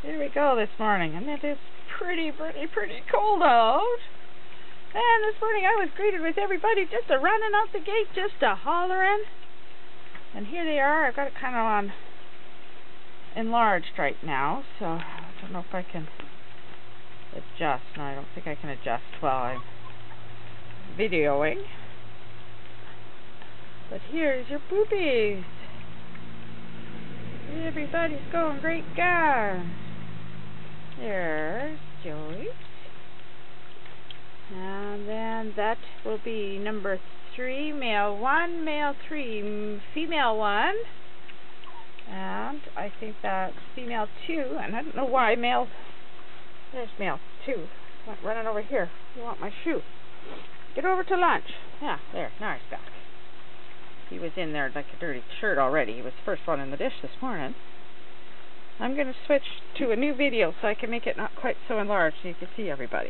Here we go this morning, and it is pretty cold out. And this morning I was greeted with everybody just running out the gate, just hollering. And here they are. I've got it kind of on enlarged right now, so I don't know if I can adjust. No, I don't think I can adjust while I'm videoing. But here's your boobies. Everybody's going great guns. There's Joey. And then that will be number 3, male 1, male 3, female 1. And I think that's female 2. And I don't know why male. There's male 2. Went running over here. You want my shoe? Get over to lunch. Yeah, there. Now he's back. He was in there like a dirty shirt already. He was the first one in the dish this morning. I'm going to switch to a new video so I can make it not quite so enlarged so you can see everybody.